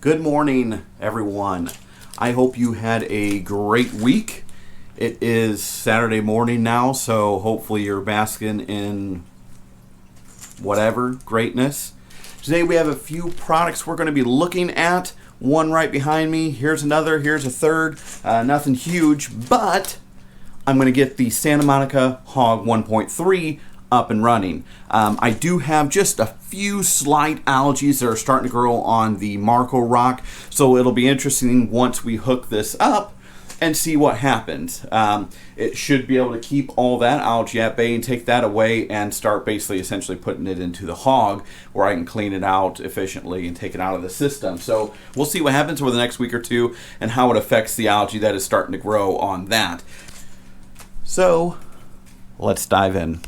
Good morning, everyone. I hope you had a great week. It is Saturday morning now, so hopefully you're basking in whatever greatness. Today we have a few products we're going to be looking at. One right behind me. Here's another. Here's a third. Nothing huge, but I'm going to get the Santa Monica Hog 1.3 up and running. I do have just a few slight algae that are starting to grow on the Marco rock, so it'll be interesting once we hook this up and see what happens. It should be able to keep all that algae at bay and take that away and start basically essentially putting it into the hog where I can clean it out efficiently and take it out of the system. So we'll see what happens over the next week or two and how it affects the algae that is starting to grow on that. So let's dive in.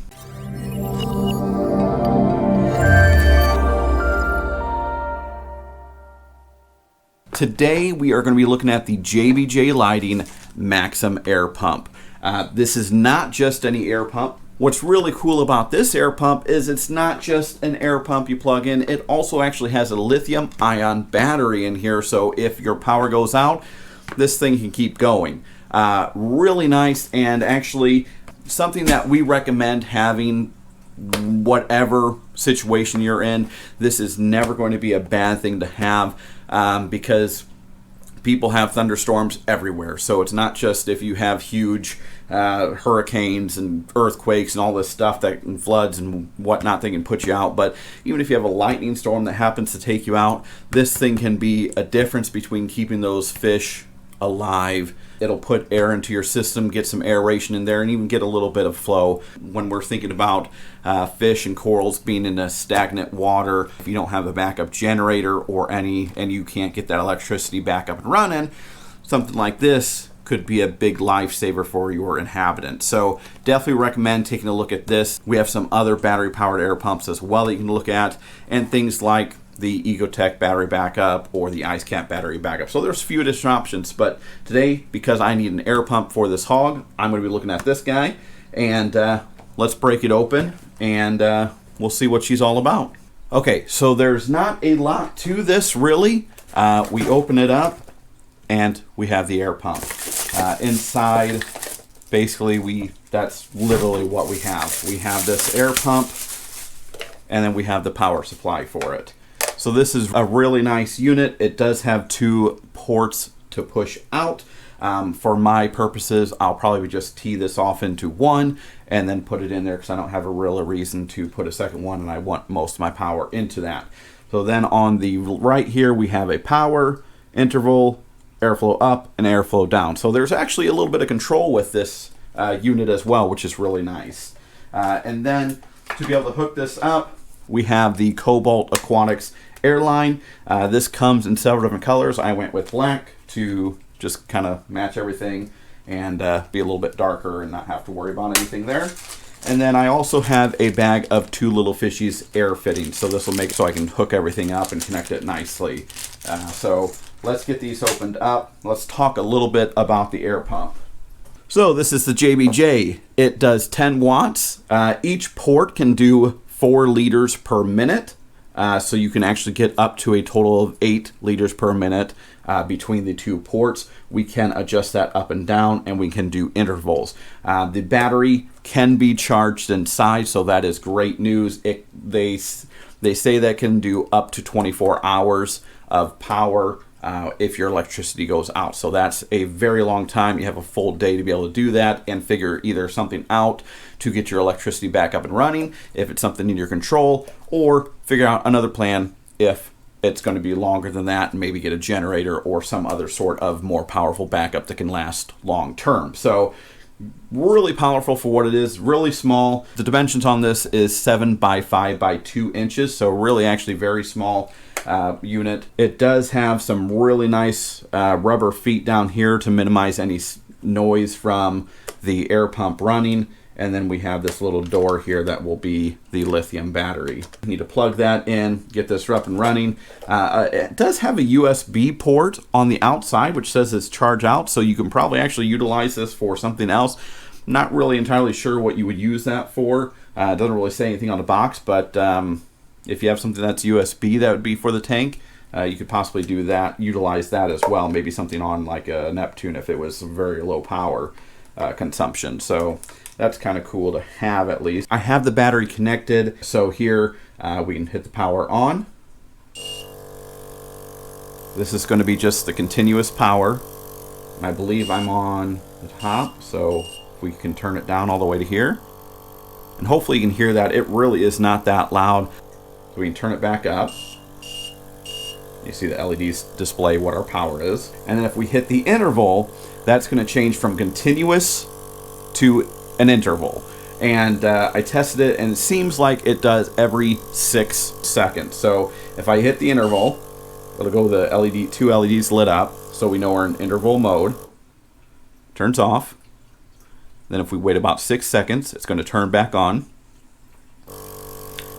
Today we are going to be looking at the JBJ Lighting Maxum air pump. This is not just any air pump. What's really cool about this air pump is it's not just an air pump you plug in. It also actually has a lithium ion battery in here, so if your power goes out, this thing can keep going. Really nice, and actually something that we recommend having whatever situation you're in. This is never going to be a bad thing to have because people have thunderstorms everywhere. So it's not just if you have huge hurricanes and earthquakes and all this stuff that and floods and whatnot, they can put you out. But even if you have a lightning storm that happens to take you out, this thing can be a difference between keeping those fish alive. It'll put air into your system, get some aeration in there, and even get a little bit of flow. When we're thinking about fish and corals being in a stagnant water, if you don't have a backup generator or any, and you can't get that electricity back up and running, something like this could be a big lifesaver for your inhabitants. So definitely recommend taking a look at this. We have some other battery powered air pumps as well that you can look at, and things like the Ecotech battery backup or the Ice Cap battery backup. So there's a few additional options, but today, because I need an air pump for this hog, I'm going to be looking at this guy, and let's break it open and we'll see what she's all about. Okay, so there's not a lot to this really. We open it up and we have the air pump. Inside, basically that's literally what we have. We have this air pump and then we have the power supply for it. So this is a really nice unit. It does have 2 ports to push out. For my purposes, I'll probably just tee this off into one and then put it in there because I don't have a real reason to put a second one, and I want most of my power into that. So then on the right here, we have a power, interval, airflow up, and airflow down. So there's actually a little bit of control with this unit as well, which is really nice. And then to be able to hook this up, we have the Cobalt Aquatics airline. This comes in several different colors. I went with black to just kind of match everything and be a little bit darker and not have to worry about anything there. And then I also have a bag of 2 little fishies air fittings. So this will make it so I can hook everything up and connect it nicely. So let's get these opened up. Let's talk a little bit about the air pump. So this is the JBJ. It does 10 watts. Each port can do 4 liters per minute. So you can actually get up to a total of 8 liters per minute between the 2 ports. We can adjust that up and down, and we can do intervals. The battery can be charged inside, so that is great news. They say that can do up to 24 hours of power if your electricity goes out. So that's a very long time. You have a full day to be able to do that and figure either something out to get your electricity back up and running if it's something in your control, or figure out another plan if it's going to be longer than that and maybe get a generator or some other sort of more powerful backup that can last long term. So really powerful for what it is, really small. The dimensions on this is 7 by 5 by 2 inches, so really actually very small unit. It does have some really nice rubber feet down here to minimize any noise from the air pump running. And then we have this little door here that will be the lithium battery. You need to plug that in, get this up and running. It does have a USB port on the outside, which says it's charge out, so you can probably actually utilize this for something else. Not really entirely sure what you would use that for. It doesn't really say anything on the box, but if you have something that's USB, that would be for the tank. you could possibly do that, utilize that as well. Maybe something on like a Neptune if it was very low power consumption. So that's kind of cool to have at least. I have the battery connected, so here we can hit the power on. This is going to be just the continuous power. And I believe I'm on the top, so we can turn it down all the way to here. And hopefully you can hear that. It really is not that loud. So we can turn it back up. You see the LEDs display what our power is. And then if we hit the interval, that's going to change from continuous to an interval. And I tested it, and it seems like it does every 6 seconds. So if I hit the interval, it'll go the LED, 2 LEDs lit up, so we know we're in interval mode. Turns off. Then if we wait about 6 seconds, it's going to turn back on.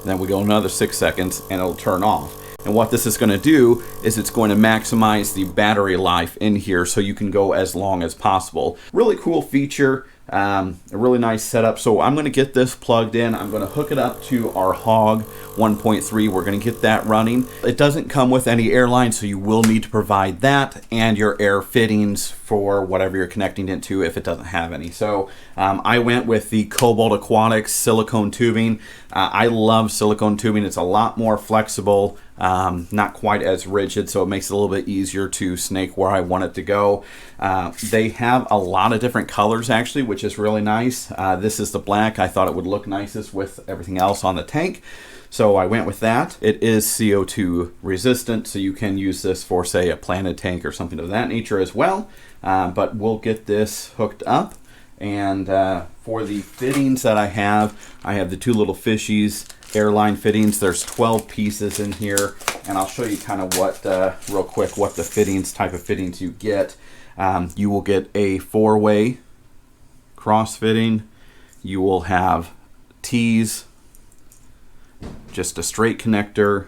Then we go another 6 seconds, and it'll turn off. And what this is going to do is it's going to maximize the battery life in here so you can go as long as possible. Really cool feature. A really nice setup. So I'm going to get this plugged in. I'm going to hook it up to our Hog 1.3. We're going to get that running. It doesn't come with any air line, so you will need to provide that and your air fittings for whatever you're connecting it to if it doesn't have any. So I went with the Cobalt Aquatics silicone tubing. I love silicone tubing. It's a lot more flexible, not quite as rigid, so it makes it a little bit easier to snake where I want it to go. They have a lot of different colors actually, which is really nice. This is the black. I thought it would look nicest with everything else on the tank, so I went with that. It is CO2 resistant, so you can use this for, say, a planted tank or something of that nature as well. But we'll get this hooked up. And for the fittings that I have the 2 little fishies airline fittings. There's 12 pieces in here, and I'll show you kind of what real quick what the fittings, type of fittings you get. You will get a 4-way cross fitting. You will have T's, just a straight connector,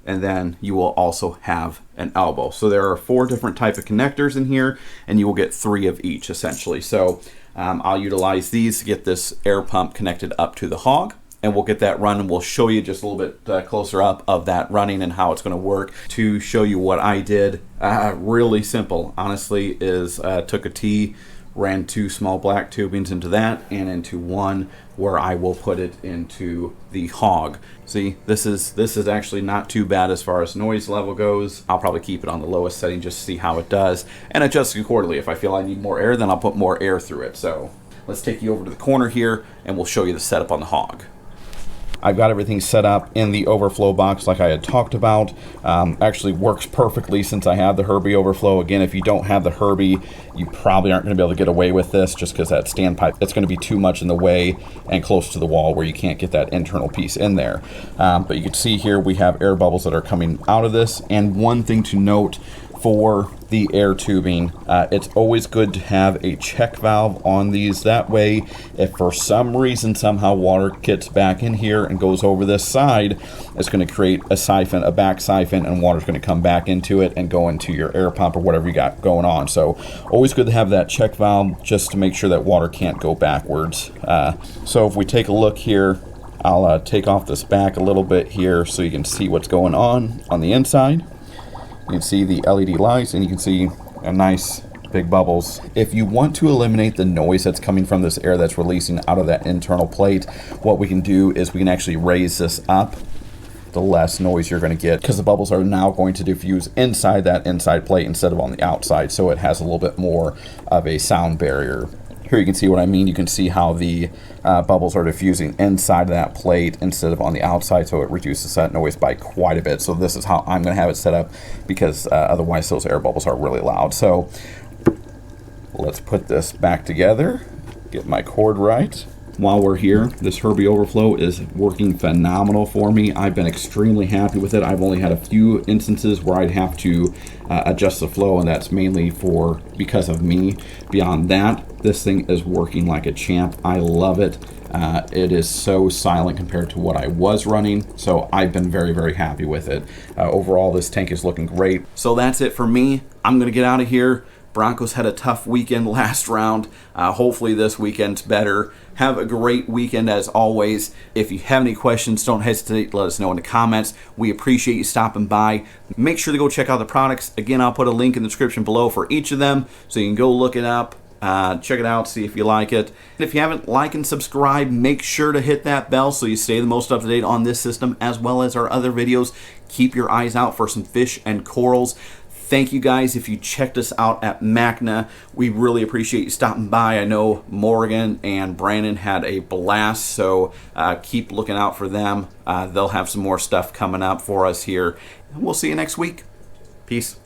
and then you will also have an elbow. So there are 4 different type of connectors in here, and you will get 3 of each essentially. So I'll utilize these to get this air pump connected up to the Hog, and we'll get that running. We'll show you just a little bit closer up of that running and how it's going to work. To show you what I did, really simple honestly, is took a T, ran 2 small black tubings into that and into one where I will put it into the Hog. See, this is actually not too bad as far as noise level goes. I'll probably keep it on the lowest setting just to see how it does and adjust accordingly. If I feel I need more air, then I'll put more air through it. So let's take you over to the corner here and we'll show you the setup on the Hog. I've got everything set up in the overflow box like I had talked about. Actually works perfectly since I have the Herbie overflow. Again, if you don't have the Herbie, you probably aren't going to be able to get away with this just because that standpipe, it's going to be too much in the way and close to the wall where you can't get that internal piece in there. But you can see here we have air bubbles that are coming out of this. And one thing to note for the air tubing, it's always good to have a check valve on these. That way, if for some reason somehow water gets back in here and goes over this side, it's going to create a siphon, a back siphon, and water's going to come back into it and go into your air pump or whatever you got going on. So always good to have that check valve just to make sure that water can't go backwards. So if we take a look here, I'll take off this back a little bit here so you can see what's going on the inside. You can see the LED lights, and you can see a nice big bubbles. If you want to eliminate the noise that's coming from this air that's releasing out of that internal plate, what we can do is we can actually raise this up. The less noise you're going to get, because the bubbles are now going to diffuse inside that inside plate instead of on the outside, so it has a little bit more of a sound barrier. Here you can see what I mean. You can see how the bubbles are diffusing inside of that plate instead of on the outside, so it reduces that noise by quite a bit. So this is how I'm going to have it set up, because otherwise those air bubbles are really loud. So let's put this back together, get my cord right. While we're here, this Herbie overflow is working phenomenal for me. I've been extremely happy with it. I've only had a few instances where I'd have to adjust the flow, and that's mainly because of me. Beyond that, this thing is working like a champ. I love it. It is so silent compared to what I was running, so I've been very, very happy with it. Overall, this tank is looking great. So that's it for me. I'm gonna get out of here, Broncos had a tough weekend last round. Hopefully this weekend's better. Have a great weekend as always. If you have any questions, don't hesitate to let us know in the comments. We appreciate you stopping by. Make sure to go check out the products. Again, I'll put a link in the description below for each of them, so you can go look it up. Check it out, see if you like it. And if you haven't liked and subscribed, make sure to hit that bell so you stay the most up to date on this system as well as our other videos. Keep your eyes out for some fish and corals. Thank you guys if you checked us out at MACNA. We really appreciate you stopping by. I know Morgan and Brandon had a blast, so keep looking out for them. They'll have some more stuff coming up for us here. And we'll see you next week. Peace.